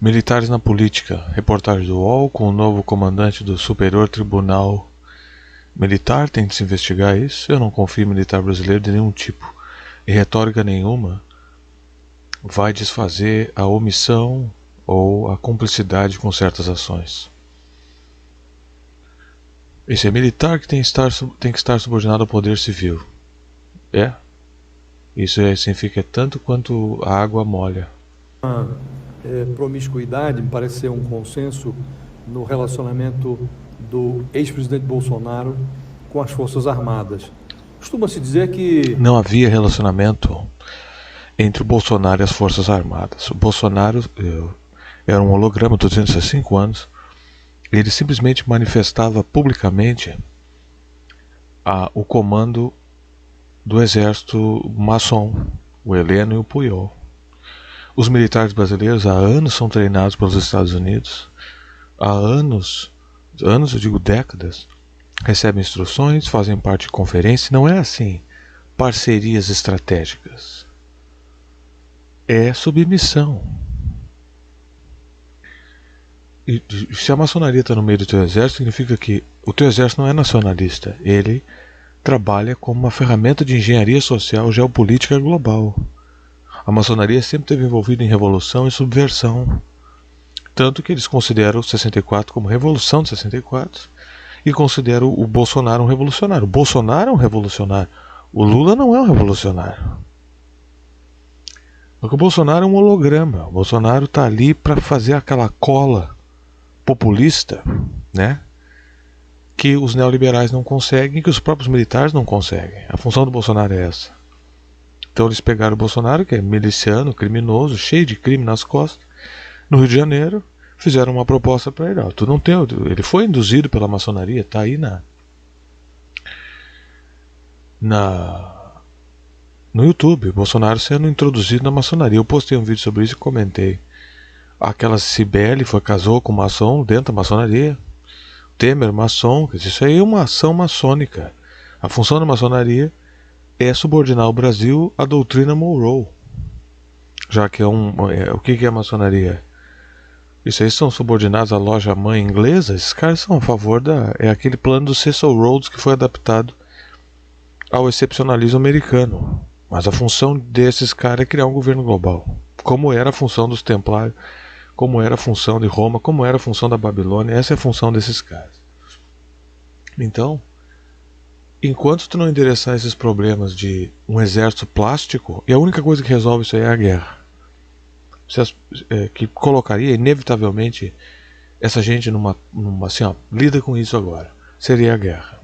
Militares na política. Reportagem do UOL com o novo comandante do Superior Tribunal Militar. Tem de se investigar isso. Eu não confio em militar brasileiro de nenhum tipo. E retórica nenhuma vai desfazer a omissão ou a cumplicidade com certas ações. Esse é militar que tem que estar subordinado ao poder civil. Isso significa tanto quanto a água molha. Promiscuidade me parece ser um consenso no relacionamento do ex-presidente Bolsonaro com as Forças Armadas. Costuma-se dizer que não havia relacionamento entre o Bolsonaro e as Forças Armadas. O Bolsonaro era um holograma, estou dizendo isso há 5 anos. Ele simplesmente manifestava publicamente o comando do exército maçom, o Heleno e o Puyol. Os militares brasileiros há anos são treinados pelos Estados Unidos, há anos eu digo décadas, recebem instruções, fazem parte de conferência. Não é assim, parcerias estratégicas. É submissão. E se a maçonaria está no meio do teu exército, significa que o teu exército não é nacionalista. Ele trabalha como uma ferramenta de engenharia social geopolítica global. A maçonaria sempre esteve envolvida em revolução e subversão. Tanto que eles consideram o 64 como revolução de 64 e consideram o Bolsonaro um revolucionário. O Bolsonaro é um revolucionário. O Lula não é um revolucionário. Porque o Bolsonaro é um holograma. O Bolsonaro está ali para fazer aquela cola populista, né, que os neoliberais não conseguem, que os próprios militares não conseguem. A função do Bolsonaro é essa. Então eles pegaram o Bolsonaro, que é miliciano, criminoso, cheio de crime nas costas, no Rio de Janeiro, fizeram uma proposta para ele. Tu não tem, ele foi induzido pela maçonaria, está aí no YouTube, Bolsonaro sendo introduzido na maçonaria. Eu postei um vídeo sobre isso e comentei. Aquela Cibele casou com maçom dentro da maçonaria. Temer, maçom. Isso aí é uma ação maçônica. A função da maçonaria é subordinar o Brasil à doutrina Monroe. Já que o que é a maçonaria? Isso aí são subordinados à loja mãe inglesa. Esses caras são a favor é aquele plano do Cecil Rhodes que foi adaptado ao excepcionalismo americano. Mas a função desses caras é criar um governo global. Como era a função dos Templários, como era a função de Roma, como era a função da Babilônia. Essa é a função desses caras. Então, enquanto tu não endereçar esses problemas de um exército plástico, e a única coisa que resolve isso aí é a guerra, que colocaria inevitavelmente essa gente numa assim, lida com isso agora, seria a guerra.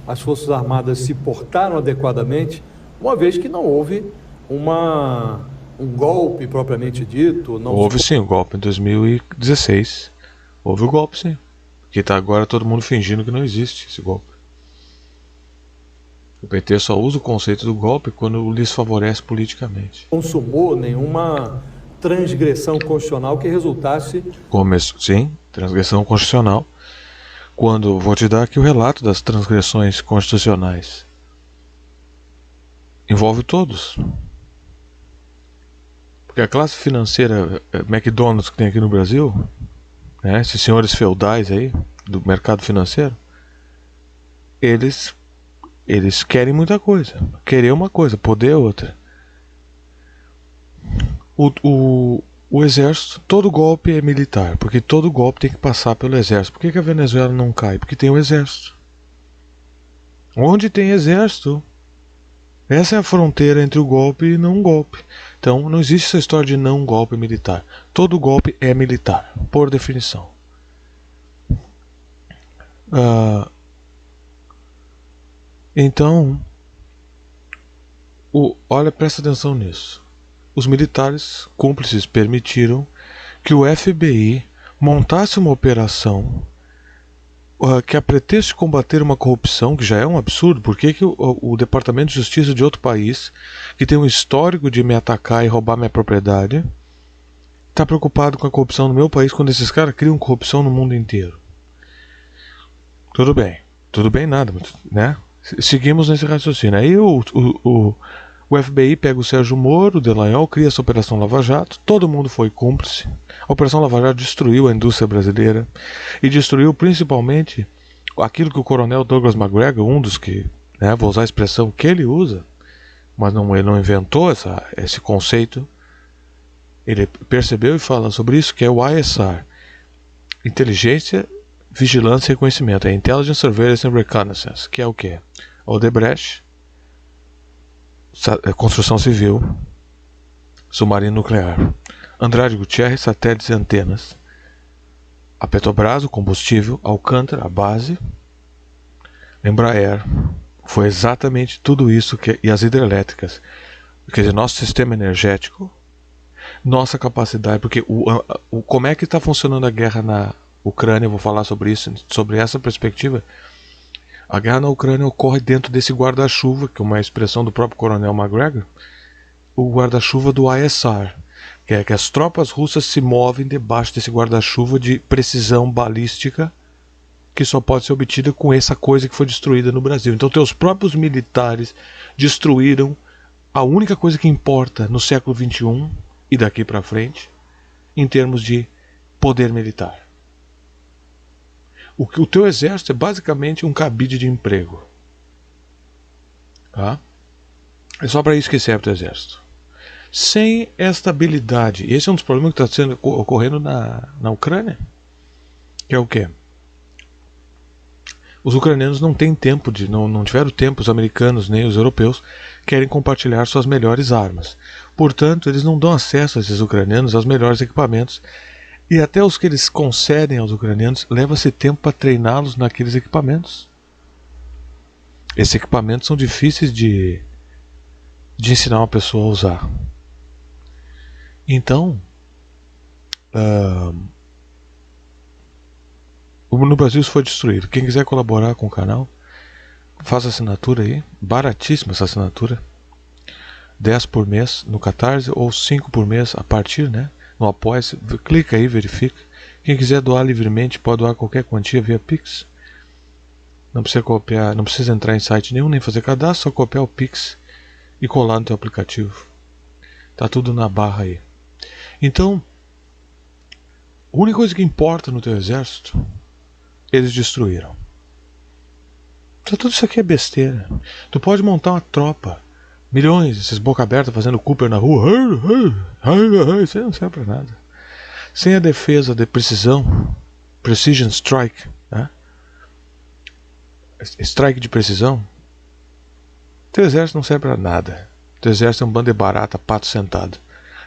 As Forças Armadas se portaram adequadamente, uma vez que não houve um golpe propriamente dito. Houve sim o golpe em 2016. Houve o golpe sim. Que está agora todo mundo fingindo que não existe esse golpe. O PT só usa o conceito do golpe quando lhes favorece politicamente. Consumou nenhuma transgressão constitucional que resultasse... Sim, transgressão constitucional. Vou te dar aqui o relato das transgressões constitucionais. Envolve todos. Porque a classe financeira McDonald's que tem aqui no Brasil, né, esses senhores feudais aí, do mercado financeiro, eles querem muita coisa. Querer uma coisa, poder é outra. O exército, todo golpe é militar, porque todo golpe tem que passar pelo exército. Por que a Venezuela não cai? Porque tem o exército. Onde tem exército, essa é a fronteira entre o golpe e não golpe. Então não existe essa história de não golpe militar. Todo golpe é militar, por definição. Então, olha, presta atenção nisso. Os militares cúmplices permitiram que o FBI montasse uma operação que a pretexto de combater uma corrupção, que já é um absurdo. Por que o Departamento de Justiça de outro país, que tem um histórico de me atacar e roubar minha propriedade, está preocupado com a corrupção no meu país, quando esses caras criam corrupção no mundo inteiro? Tudo bem nada, né? Seguimos nesse raciocínio. Aí o O FBI pega o Sérgio Moro, o Delanhol, cria essa Operação Lava Jato, todo mundo foi cúmplice. A Operação Lava Jato destruiu a indústria brasileira e destruiu principalmente aquilo que o coronel Douglas Macgregor, um dos que, né, vou usar a expressão que ele usa, mas ele não inventou esse conceito, ele percebeu e fala sobre isso, que é o ISR, Inteligência, Vigilância e Reconhecimento, é Intelligence, Surveillance and Reconnaissance, que é o quê? Odebrecht, construção civil, submarino nuclear, Andrade Gutierrez, satélites e antenas, a Petrobras, o combustível, Alcântara, a base, Embraer, foi exatamente tudo isso, e as hidrelétricas, quer dizer, nosso sistema energético, nossa capacidade, porque como é que está funcionando a guerra na Ucrânia, eu vou falar sobre isso, sobre essa perspectiva. A guerra na Ucrânia ocorre dentro desse guarda-chuva, que é uma expressão do próprio coronel Macgregor, o guarda-chuva do ISR, que é que as tropas russas se movem debaixo desse guarda-chuva de precisão balística, que só pode ser obtida com essa coisa que foi destruída no Brasil. Então, teus próprios militares destruíram a única coisa que importa no século XXI e daqui para frente, em termos de poder militar. O teu exército é basicamente um cabide de emprego. Tá? É só para isso que serve o teu exército. Sem esta habilidade, esse é um dos problemas que está ocorrendo na Ucrânia, que é o quê? Os ucranianos não têm tempo, não tiveram tempo, os americanos nem os europeus querem compartilhar suas melhores armas. Portanto, eles não dão acesso a esses ucranianos aos melhores equipamentos. E até os que eles concedem aos ucranianos, leva-se tempo para treiná-los naqueles equipamentos. Esses equipamentos são difíceis de ensinar uma pessoa a usar. Então, no Brasil isso foi destruído. Quem quiser colaborar com o canal, faça assinatura aí, baratíssima essa assinatura, 10 por mês no Catarse ou 5 por mês a partir, né? No Apoia-se, clica aí, verifica. Quem quiser doar livremente pode doar qualquer quantia via Pix. Não precisa copiar, não precisa entrar em site nenhum, nem fazer cadastro, só copiar o Pix e colar no teu aplicativo. Tá tudo na barra aí. Então, a única coisa que importa no teu exército, eles destruíram. Então tudo isso aqui é besteira. Tu pode montar uma tropa, milhões, esses boca aberta fazendo Cooper na rua, isso aí não serve pra nada. Sem a defesa de precisão, precision strike, né? Strike de precisão, teu exército não serve pra nada. Teu exército é um bando de barata, pato sentado.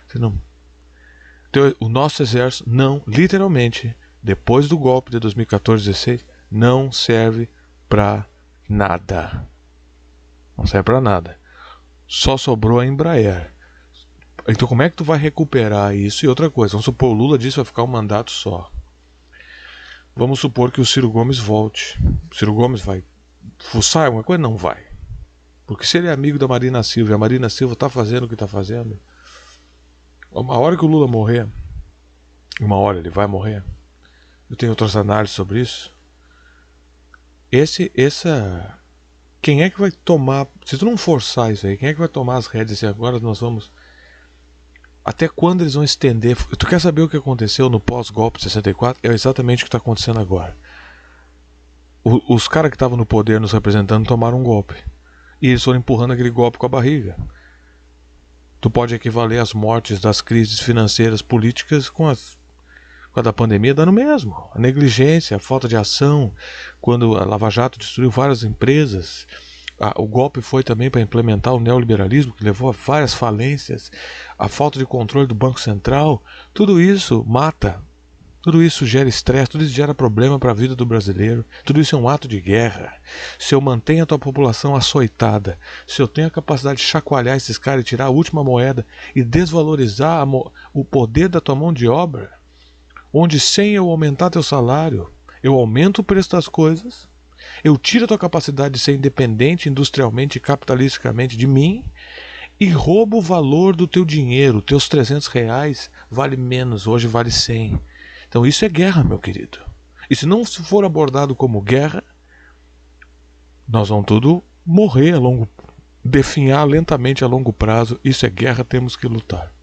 Você não... O nosso exército não, literalmente, depois do golpe de 2014-16, não serve pra nada. Não serve pra nada. Só sobrou a Embraer. Então como é que tu vai recuperar isso? E outra coisa, vamos supor, o Lula disse que vai ficar um mandato só. Vamos supor que o Ciro Gomes volte. O Ciro Gomes vai fuçar alguma coisa? Não vai. Porque se ele é amigo da Marina Silva e a Marina Silva está fazendo o que está fazendo, uma hora que o Lula morrer, uma hora ele vai morrer, eu tenho outras análises sobre isso. Quem é que vai tomar, se tu não forçar isso aí, quem é que vai tomar as rédeas e agora nós vamos, até quando eles vão estender? Tu quer saber o que aconteceu no pós-golpe de 64? É exatamente o que está acontecendo agora. Os caras que estavam no poder nos representando tomaram um golpe. E eles foram empurrando aquele golpe com a barriga. Tu pode equivaler as mortes das crises financeiras, políticas com a da pandemia, dando mesmo. A negligência, a falta de ação, quando a Lava Jato destruiu várias empresas. O golpe foi também para implementar o neoliberalismo, que levou a várias falências, a falta de controle do Banco Central. Tudo isso mata. Tudo isso gera estresse, tudo isso gera problema para a vida do brasileiro. Tudo isso é um ato de guerra. Se eu mantenho a tua população açoitada, se eu tenho a capacidade de chacoalhar esses caras e tirar a última moeda e desvalorizar o poder da tua mão de obra, onde sem eu aumentar teu salário, eu aumento o preço das coisas, eu tiro a tua capacidade de ser independente industrialmente e capitalisticamente de mim e roubo o valor do teu dinheiro. Teus R$300 vale menos, hoje vale 100. Então isso é guerra, meu querido. E se não for abordado como guerra, nós vamos tudo morrer definhar lentamente a longo prazo. Isso é guerra, temos que lutar.